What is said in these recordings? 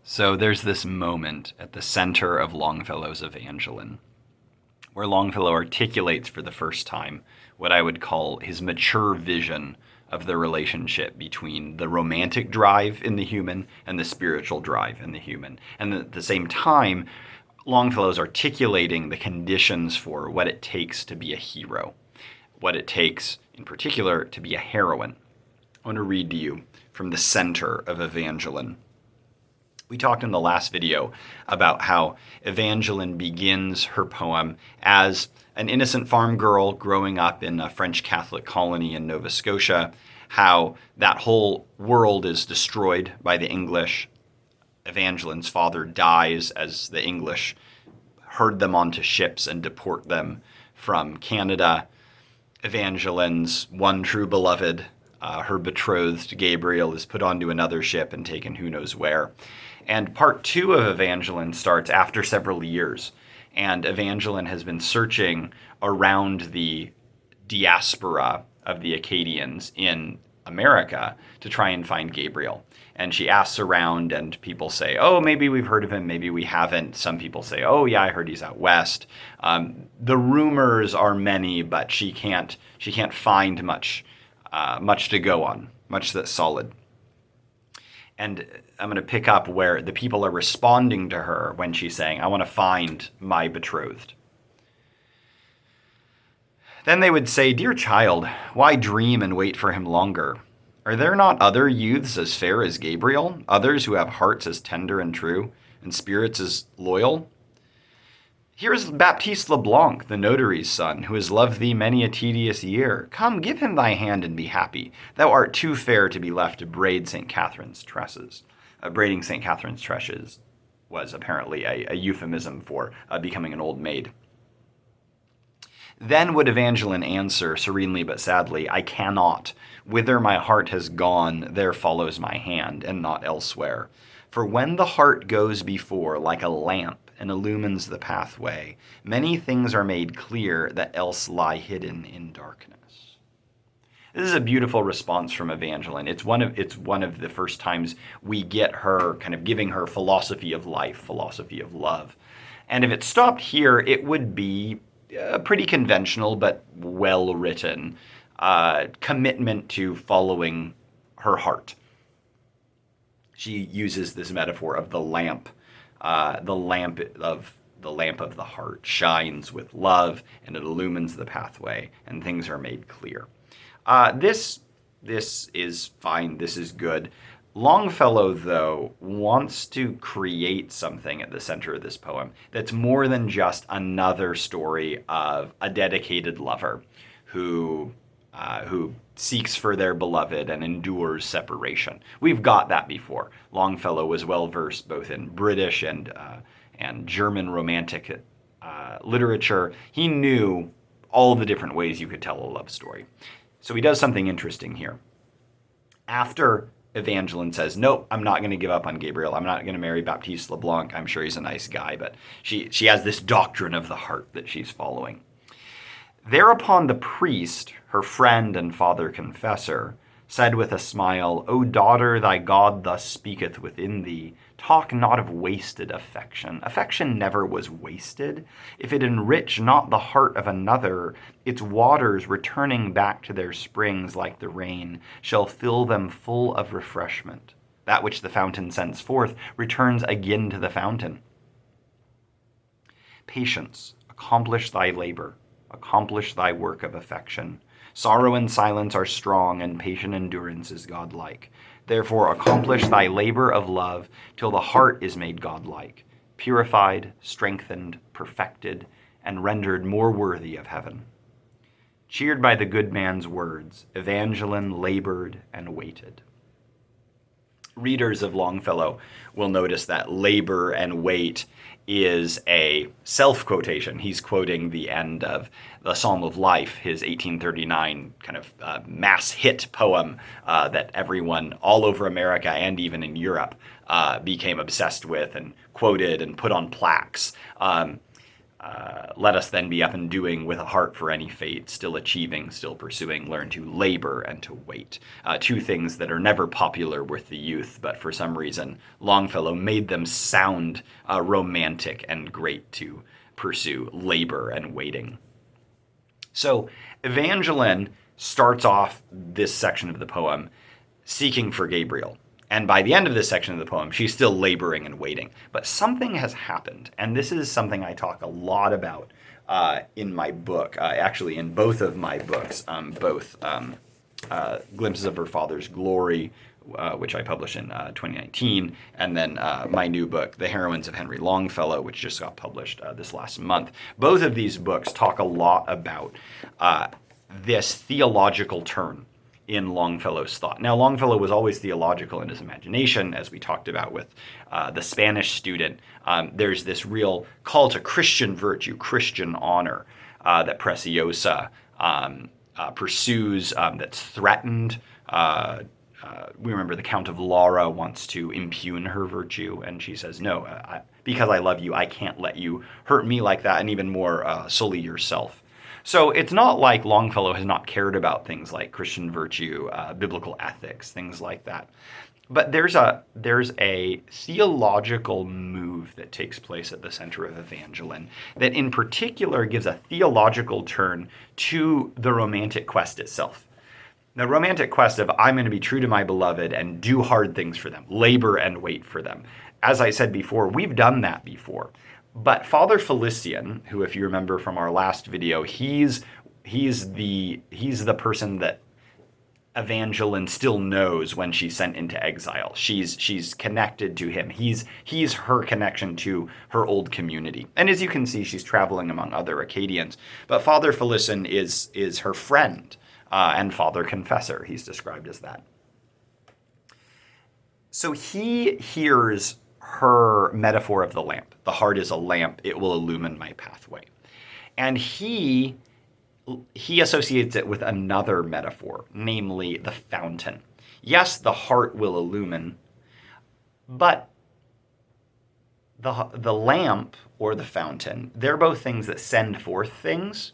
So there's this moment at the center of Longfellow's Evangeline, where Longfellow articulates for the first time what I would call his mature vision of the relationship between the romantic drive in the human and the spiritual drive in the human. And at the same time, Longfellow's articulating the conditions for what it takes to be a hero, what it takes, in particular, to be a heroine. I want to read to you from the center of Evangeline. We talked in the last video about how Evangeline begins her poem as an innocent farm girl growing up in a French Catholic colony in Nova Scotia, how that whole world is destroyed by the English. Evangeline's father dies as the English herd them onto ships and deport them from Canada. Evangeline's one true beloved, her betrothed Gabriel, is put onto another ship and taken who knows where. And part two of Evangeline starts after several years. And Evangeline has been searching around the diaspora of the Acadians in America to try and find Gabriel. And she asks around, and people say, oh, maybe we've heard of him, maybe we haven't. Some people say, oh, yeah, I heard he's out west. The rumors are many, but she can't find much to go on, much that's solid. And I'm going to pick up where the people are responding to her when she's saying, I want to find my betrothed. Then they would say, dear child, why dream and wait for him longer? Are there not other youths as fair as Gabriel, others who have hearts as tender and true, and spirits as loyal? Here is Baptiste Leblanc, the notary's son, who has loved thee many a tedious year. Come, give him thy hand and be happy. Thou art too fair to be left to braid St. Catherine's tresses. Braiding St. Catherine's tresses was apparently a euphemism for becoming an old maid. Then would Evangeline answer serenely but sadly, I cannot. Whither my heart has gone, there follows my hand, and not elsewhere. For when the heart goes before like a lamp, and illumines the pathway, many things are made clear that else lie hidden in darkness. This is a beautiful response from Evangeline. It's one of the first times we get her kind of giving her philosophy of life, philosophy of love. And if it stopped here, it would be a pretty conventional but well-written commitment to following her heart. She uses this metaphor of the lamp of the heart shines with love, and it illumines the pathway, and things are made clear. This is fine. This is good. Longfellow, though, wants to create something at the center of this poem that's more than just another story of a dedicated lover who seeks for their beloved and endures separation. We've got that before. Longfellow was well-versed both in British and German romantic literature. He knew all the different ways you could tell a love story. So he does something interesting here. After Evangeline says, nope, I'm not going to give up on Gabriel. I'm not going to marry Baptiste Leblanc. I'm sure he's a nice guy, but she has this doctrine of the heart that she's following. Thereupon the priest, her friend and father confessor, said with a smile, O daughter, thy God thus speaketh within thee. Talk not of wasted affection. Affection never was wasted. If it enrich not the heart of another, its waters returning back to their springs like the rain, shall fill them full of refreshment. That which the fountain sends forth returns again to the fountain. Patience, accomplish thy labor. Accomplish thy work of affection. Sorrow and silence are strong, and patient endurance is godlike. Therefore accomplish thy labor of love till the heart is made godlike, purified, strengthened, perfected, and rendered more worthy of heaven. Cheered by the good man's words, Evangeline labored and waited. Readers of Longfellow will notice that labor and wait is a self-quotation. He's quoting the end of the Psalm of Life, his 1839 kind of mass hit poem that everyone all over America and even in Europe became obsessed with and quoted and put on plaques. let us then be up and doing with a heart for any fate, still achieving, still pursuing, learn to labor and to wait. Two things that are never popular with the youth, but for some reason Longfellow made them sound romantic and great to pursue: labor and waiting. So Evangeline starts off this section of the poem seeking for Gabriel. And by the end of this section of the poem, she's still laboring and waiting. But something has happened, and this is something I talk a lot about in my book, actually in both of my books, both Glimpses of Her Father's Glory, which I published in 2019, and then my new book, The Heroines of Henry Longfellow, which just got published this last month. Both of these books talk a lot about this theological turn in Longfellow's thought. Now, Longfellow was always theological in his imagination, as we talked about with the Spanish student. There's this real call to Christian virtue, Christian honor that Preciosa pursues, that's threatened. We remember the Count of Lara wants to impugn her virtue, and she says, no, because I love you, I can't let you hurt me like that, and even more, sully yourself. So it's not like Longfellow has not cared about things like Christian virtue, biblical ethics, things like that. But there's a theological move that takes place at the center of Evangeline that in particular gives a theological turn to the romantic quest itself. The romantic quest of I'm going to be true to my beloved and do hard things for them, labor and wait for them. As I said before, we've done that before. But Father Felician, who, if you remember from our last video, he's the person that Evangeline still knows when she's sent into exile. She's connected to him. He's her connection to her old community. And as you can see, she's traveling among other Acadians. But Father Felician is her friend and Father Confessor. He's described as that. So he hears her metaphor of the lamp. The heart is a lamp, it will illumine my pathway. And he associates it with another metaphor, namely the fountain. Yes, the heart will illumine, but the lamp or the fountain, they're both things that send forth things.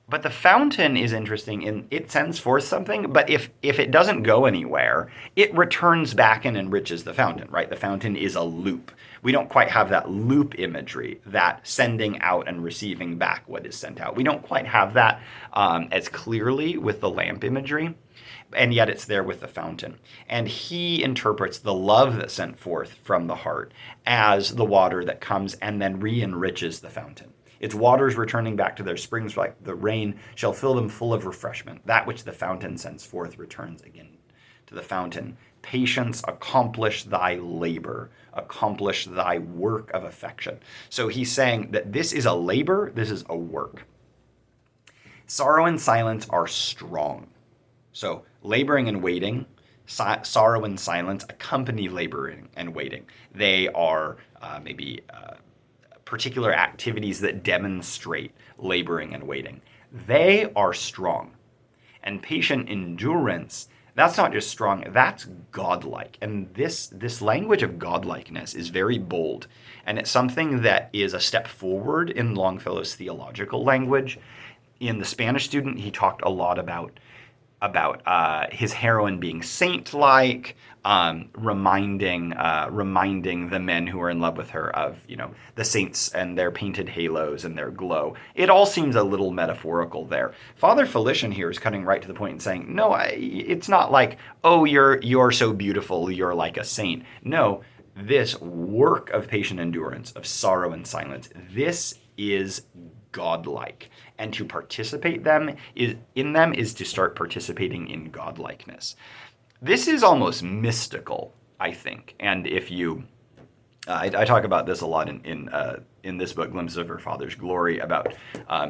But the fountain is interesting in it sends forth something, but if it doesn't go anywhere, it returns back and enriches the fountain, right? The fountain is a loop. We don't quite have that loop imagery, that sending out and receiving back what is sent out. We don't quite have that as clearly with the lamp imagery, and yet it's there with the fountain. And he interprets the love that's sent forth from the heart as the water that comes and then re-enriches the fountain. Its waters returning back to their springs like the rain shall fill them full of refreshment. That which the fountain sends forth returns again to the fountain. Patience, accomplish thy labor. Accomplish thy work of affection. So he's saying that this is a labor, this is a work. Sorrow and silence are strong. So laboring and waiting, sorrow and silence accompany laboring and waiting. They are maybe particular activities that demonstrate laboring and waiting. They are strong. And patient endurance, that's not just strong, that's godlike. And this language of godlikeness is very bold. And it's something that is a step forward in Longfellow's theological language. In The Spanish Student, he talked a lot about his heroine being saint-like, reminding the men who are in love with her of, the saints and their painted halos and their glow. It all seems a little metaphorical there. Father Felician here is cutting right to the point and saying, no, it's not like, oh, you're so beautiful, you're like a saint. No, this work of patient endurance, of sorrow and silence, this is godlike. And to participate in them is to start participating in godlikeness. This is almost mystical, I think. And if you, I talk about this a lot in this book, Glimpses of Her Father's Glory, about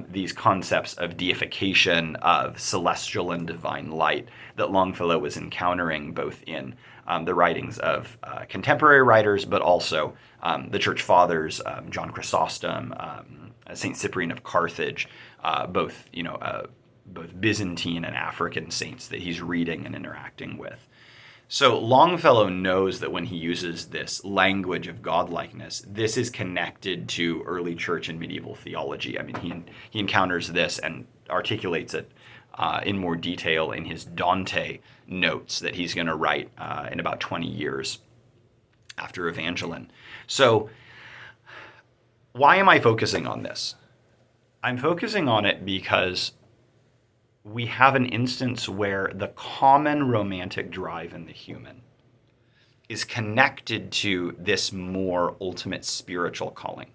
these concepts of deification, of celestial and divine light that Longfellow was encountering both in the writings of contemporary writers, but also the church fathers, John Chrysostom, Saint Cyprian of Carthage, both Byzantine and African saints that he's reading and interacting with. So Longfellow knows that when he uses this language of godlikeness, this is connected to early church and medieval theology. I mean, he encounters this and articulates it in more detail in his Dante notes that he's going to write in about 20 years after Evangeline. So why am I focusing on this? I'm focusing on it because we have an instance where the common romantic drive in the human is connected to this more ultimate spiritual calling.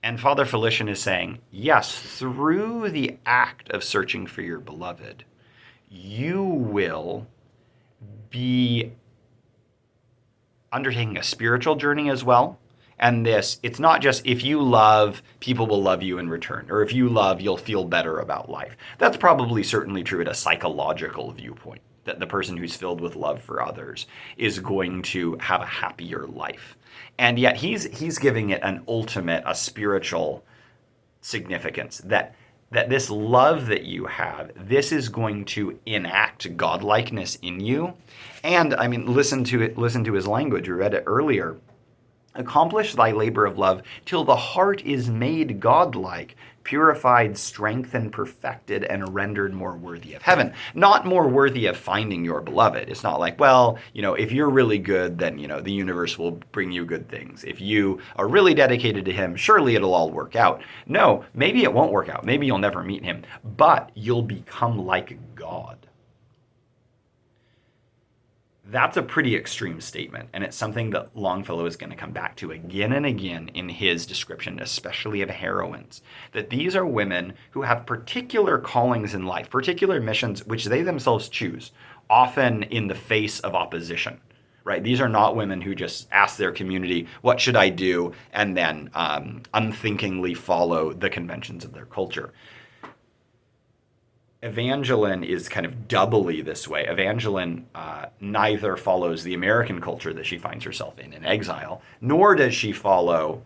And Father Felician is saying, yes, through the act of searching for your beloved, you will be undertaking a spiritual journey as well. And it's not just if you love, people will love you in return, or if you love, you'll feel better about life. That's probably certainly true at a psychological viewpoint, that the person who's filled with love for others is going to have a happier life. And yet he's giving it an ultimate, a spiritual significance, that this love that you have, this is going to enact godlikeness in you. And I mean, listen to his language. We read it earlier. Accomplish thy labor of love till the heart is made godlike, purified, strengthened, perfected, and rendered more worthy of heaven. Not more worthy of finding your beloved. It's not like, well, if you're really good, then, the universe will bring you good things. If you are really dedicated to him, surely it'll all work out. No, maybe it won't work out. Maybe you'll never meet him, but you'll become like God. That's a pretty extreme statement, and it's something that Longfellow is going to come back to again and again in his description, especially of heroines, that these are women who have particular callings in life, particular missions which they themselves choose, often in the face of opposition, right? These are not women who just ask their community, what should I do, and then unthinkingly follow the conventions of their culture. Evangeline is kind of doubly this way. Evangeline neither follows the American culture that she finds herself in exile, nor does she follow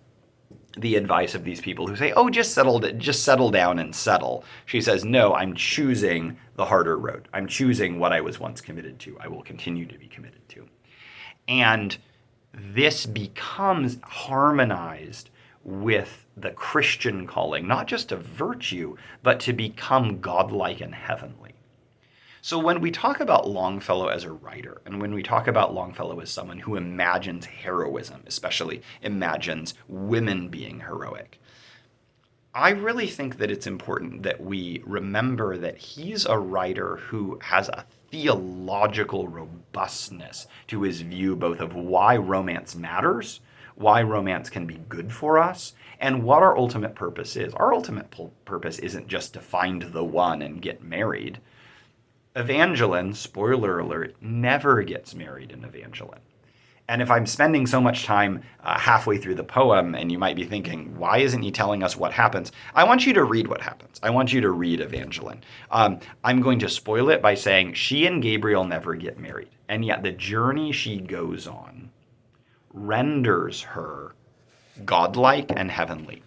the advice of these people who say, oh, just settle down and settle. She says, no, I'm choosing the harder road. I'm choosing what I was once committed to. I will continue to be committed to. And this becomes harmonized with the Christian calling, not just of virtue, but to become godlike and heavenly. So when we talk about Longfellow as a writer, and when we talk about Longfellow as someone who imagines heroism, especially imagines women being heroic, I really think that it's important that we remember that he's a writer who has a theological robustness to his view both of why romance matters, why romance can be good for us, and what our ultimate purpose is. Our ultimate purpose isn't just to find the one and get married. Evangeline, spoiler alert, never gets married in Evangeline. And if I'm spending so much time halfway through the poem, and you might be thinking, why isn't he telling us what happens? I want you to read what happens. I want you to read Evangeline. I'm going to spoil it by saying she and Gabriel never get married. And yet the journey she goes on renders her godlike and heavenly.